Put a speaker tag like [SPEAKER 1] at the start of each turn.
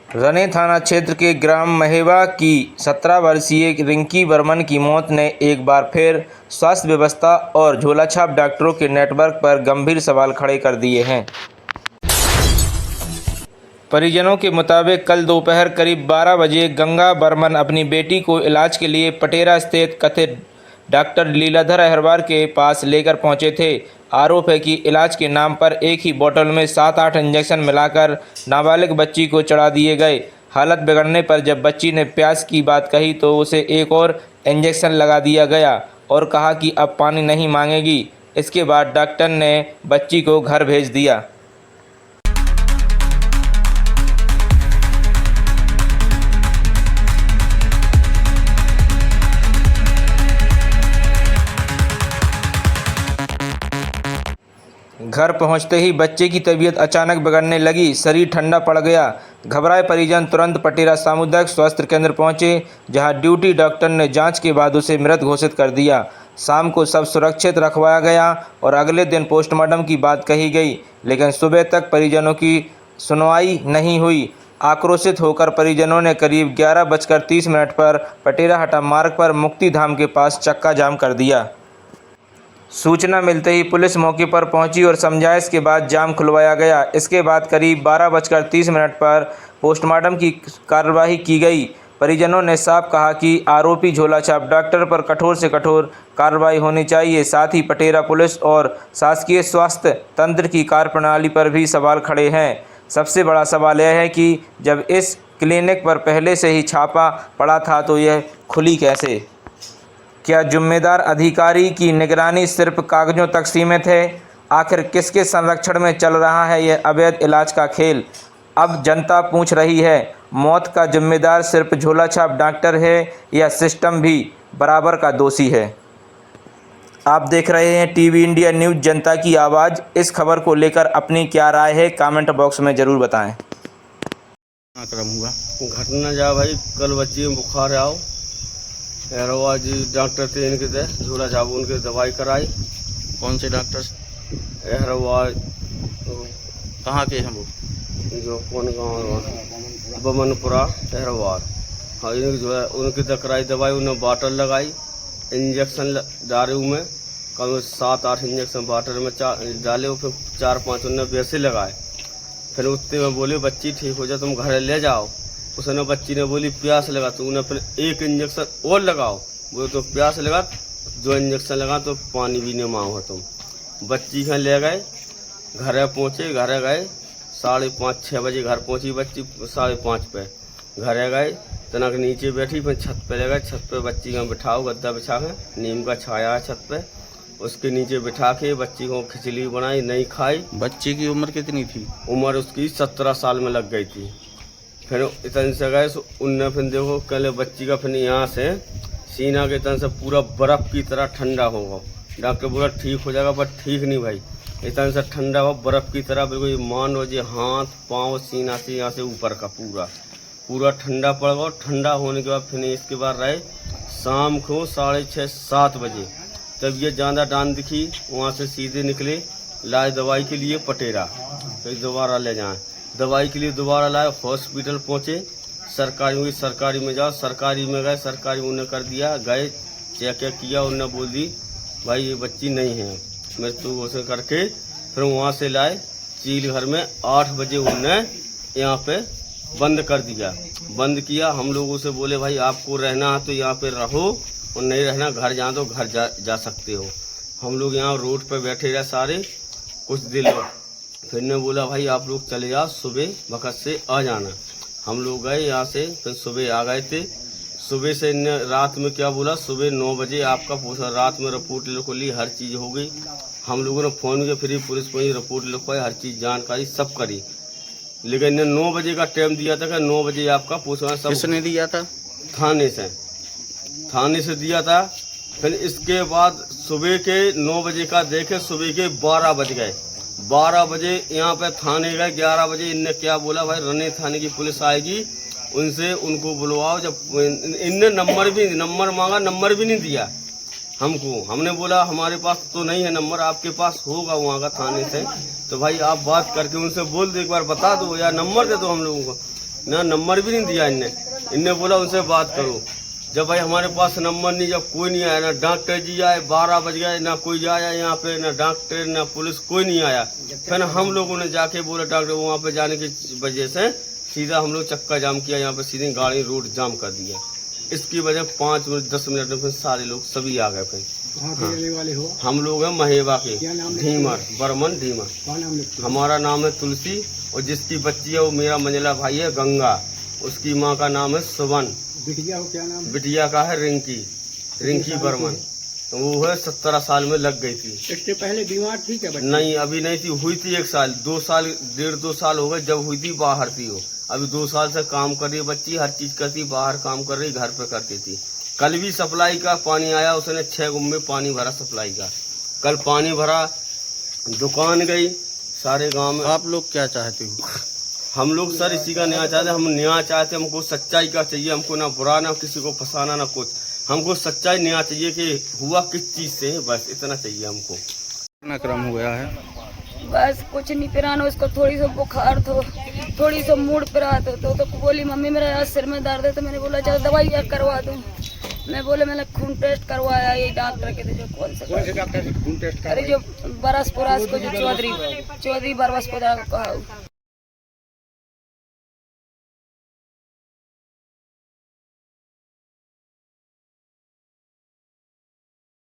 [SPEAKER 1] रने थाना क्षेत्र के ग्राम महेवा की 17 वर्षीय रिंकी बर्मन की मौत ने एक बार फिर स्वास्थ्य व्यवस्था और झोलाछाप डॉक्टरों के नेटवर्क पर गंभीर सवाल खड़े कर दिए हैं। परिजनों के मुताबिक कल दोपहर करीब 12 बजे गंगा बर्मन अपनी बेटी को इलाज के लिए पटेरा स्थित कथित डॉक्टर लीलाधर अहिरवार के पास लेकर पहुंचे थे। आरोप है कि इलाज के नाम पर एक ही बोतल में 7-8 इंजेक्शन मिलाकर नाबालिग बच्ची को चढ़ा दिए गए। हालत बिगड़ने पर जब बच्ची ने प्यास की बात कही तो उसे एक और इंजेक्शन लगा दिया गया और कहा कि अब पानी नहीं मांगेगी। इसके बाद डॉक्टर ने बच्ची को घर भेज दिया। घर पहुंचते ही बच्चे की तबीयत अचानक बिगड़ने लगी, शरीर ठंडा पड़ गया। घबराए परिजन तुरंत पटेरा सामुदायिक स्वास्थ्य केंद्र पहुंचे, जहां ड्यूटी डॉक्टर ने जांच के बाद उसे मृत घोषित कर दिया। शाम को सब सुरक्षित रखवाया गया और अगले दिन पोस्टमार्टम की बात कही गई, लेकिन सुबह तक परिजनों की सुनवाई नहीं हुई। आक्रोशित होकर परिजनों ने करीब 11:30 पर पटेरा हटा मार्ग पर मुक्ति धाम के पास चक्का जाम कर दिया। सूचना मिलते ही पुलिस मौके पर पहुंची और समझाइश के बाद जाम खुलवाया गया। इसके बाद करीब 12:30 पर पोस्टमार्टम की कार्रवाई की गई। परिजनों ने साफ कहा कि आरोपी झोलाछाप डॉक्टर पर कठोर से कठोर कार्रवाई होनी चाहिए। साथ ही पटेरा पुलिस और शासकीय स्वास्थ्य तंत्र की कार्यप्रणाली पर भी सवाल खड़े हैं। सबसे बड़ा सवाल यह है कि जब इस क्लिनिक पर पहले से ही छापा पड़ा था तो यह खुली कैसे? क्या जिम्मेदार अधिकारी की निगरानी सिर्फ कागजों तक सीमित है? आखिर किसके संरक्षण में चल रहा है यह अवैध इलाज का खेल? अब जनता पूछ रही है, मौत का जिम्मेदार सिर्फ झोलाछाप डॉक्टर है या सिस्टम भी बराबर का दोषी है? आप देख रहे हैं टीवी इंडिया न्यूज़, जनता की आवाज़। इस खबर को लेकर अपनी क्या राय है कमेंट बॉक्स में ज़रूर बताएं।
[SPEAKER 2] घटना जा भाई, कल बच्ची में बुखार आओ, अहिरवार जी डॉक्टर थे, इनके थे झोला छाप, उनके दवाई कराई।
[SPEAKER 3] कौन से डॉक्टर?
[SPEAKER 2] अहिरवार
[SPEAKER 3] कहाँ के हैं वो?
[SPEAKER 2] जो कौन गाँव बमनपुरा अहिरवार। हाँ, इनकी जो है उनकी कराई दवाई, उन्हें बाटल लगाई, इंजेक्शन दारू में कम 7-8 इंजेक्शन बाटल में डाले, फिर 4-5 उन्हें वैसे लगाए। फिर उतने में बोले बच्ची ठीक हो जाए, तुम घर ले जाओ। उसने बच्ची ने बोली प्यास लगा, तो उन्हें फिर एक इंजेक्शन और लगाओ। बोले तो प्यास लगा, 2 इंजेक्शन लगा तो पानी भी नहीं मांगो तुम। बच्ची घर ले गए, घर पहुँचे, घर गए 5:30-6 बजे घर पहुँची बच्ची, 5:30 पे घर गए, तनक नीचे बैठी, फिर छत पे ले गए। छत पे बच्ची को बिठाओ, गद्दा बिछा के, नीम का छाया है छत पे, उसके नीचे बिठा के बच्ची को खिचड़ी बनाई, नहीं खाई।
[SPEAKER 3] बच्ची की उम्र कितनी थी?
[SPEAKER 2] उम्र उसकी 17 साल में लग गई थी। फिर इतने से गए, उनने फिर देखो कल बच्ची का फिर यहाँ से सीना के इतने से पूरा बर्फ़ की तरह ठंडा होगा। डॉक्टर बोला ठीक हो जाएगा, पर ठीक नहीं भाई, इतने से ठंडा हो बर्फ़ की तरह, बिल्कुल मान लो जी हाथ पाँव सीना से यहाँ से ऊपर का पूरा ठंडा पड़ गया। ठंडा होने के बाद फिर इसके बाद रहे शाम को 6:30-7 बजे तबीयत ज़्यादा डांन दिखी। वहाँ से सीधे निकले, लाए दवाई के लिए पटेरा, फिर दोबारा ले जाएँ दवाई के लिए, दोबारा लाए, हॉस्पिटल पहुँचे। सरकारी में जाओ, सरकारी में गए, सरकारी उन्हें कर दिया, गए चेक किया, उन्होंने बोल दी भाई ये बच्ची नहीं है, मृत्यु घोषित करके फिर वहाँ से लाए चील घर में 8 बजे उन्हें यहाँ पे बंद कर दिया। बंद किया, हम लोगों से बोले भाई आपको रहना है तो यहाँ पे रहो, और नहीं रहना घर जाना तो घर जा सकते हो। हम लोग यहाँ रोड पे बैठे रहे सारे कुछ दिन। फिर ने बोला भाई आप लोग चले जाओ, सुबह वक्त से आ जाना। हम लोग गए यहाँ से, फिर सुबह आ गए थे। सुबह से इन्हें रात में क्या बोला, सुबह 9 बजे आपका पूछा, रात में रिपोर्ट लिखो ली, हर चीज़ हो गई। हम लोगों ने फ़ोन किया, फिर पुलिस को रिपोर्ट लिखवाई, हर चीज़ जानकारी सब करी, लेकिन इन्हें 9 बजे का टाइम दिया था कि 9 बजे आपका पूछना। सब
[SPEAKER 3] किसने दिया था?
[SPEAKER 2] थाने से दिया था। फिर इसके बाद सुबह के 9 बजे का देखे, सुबह के 12 बज गए। 12 बजे यहाँ पे थाने गए, 11 बजे इनने क्या बोला भाई रने थाने की पुलिस आएगी, उनसे उनको बुलवाओ। जब इनने नंबर मांगा, नंबर भी नहीं दिया हमको। हमने बोला हमारे पास तो नहीं है नंबर, आपके पास होगा वहाँ का थाने से, तो भाई आप बात करके उनसे बोल दो, एक बार बता दो या नंबर दे दो हम लोगों को। ना नंबर भी नहीं दिया इनने बोला उनसे बात करो। जब भाई हमारे पास नंबर नहीं, जब कोई नहीं आया, ना डॉक्टर जी आए, 12 बज गए, ना कोई आया यहाँ पे, ना डॉक्टर ना पुलिस, कोई नहीं आया। फिर हम लोगों ने जाके बोला डॉक्टर, वहाँ पे जाने की वजह से सीधा हम लोग चक्का जाम किया, यहाँ पे सीधी गाड़ी रोड जाम कर दिया। इसकी वजह 5 मिनट 10 मिनट में फिर सारे लोग सभी आ गए। फिर
[SPEAKER 4] वाले हो
[SPEAKER 2] हम लोग हैं महेबा के, ढीमर, बर्मन ढीमर।
[SPEAKER 4] कौन नाम लिखते
[SPEAKER 2] हमारा नाम है तुलसी, और जिसकी बच्ची है वो मेरा मंझला भाई है गंगा, उसकी माँ का नाम है सुवन,
[SPEAKER 4] बिटिया हो क्या नाम?
[SPEAKER 2] बिटिया का है रिंकी बर्मन। तो वो है 17 साल में लग गई थी।
[SPEAKER 4] इससे पहले बीमार थी क्या बच्ची?
[SPEAKER 2] नहीं अभी नहीं थी, हुई थी 1 साल 2 साल 1.5-2 साल हो गए जब हुई थी, बाहर थी वो। अभी 2 साल से काम कर रही है बच्ची, हर चीज करती, बाहर काम कर रही, घर पे करती थी। कल भी सप्लाई का पानी आया, उसने 6 गुम में पानी भरा सप्लाई का, कल पानी भरा, दुकान गई सारे गांव में।
[SPEAKER 3] आप लोग क्या चाहते हो?
[SPEAKER 2] हम लोग सर इसी का न्याय चाहते हैं, हम न्याय चाहते हैं, हमको सच्चाई का चाहिए, हमको ना बुरा ना किसी को फंसाना ना कुछ, हमको सच्चाई न्याय चाहिए कि हुआ किस चीज से, बस इतना चाहिए हमको।
[SPEAKER 3] कितना क्रम हो गया है?
[SPEAKER 5] बस कुछ नहीं पिराना, उसको थोड़ी सी बुखार थो, थोड़ी सी मूड पिरा तो बोली मम्मी मेरा आज सिर में दर्द है, तो मैंने बोला चल दवाई करवा दूँ। मैं बोले मैंने खून टेस्ट करवाया, ये डॉक्टर के थे जो कौन से
[SPEAKER 4] डॉक्टर से खून टेस्ट
[SPEAKER 5] अरे जो बरसपुरा को जो चौधरी बरसपुरा कहा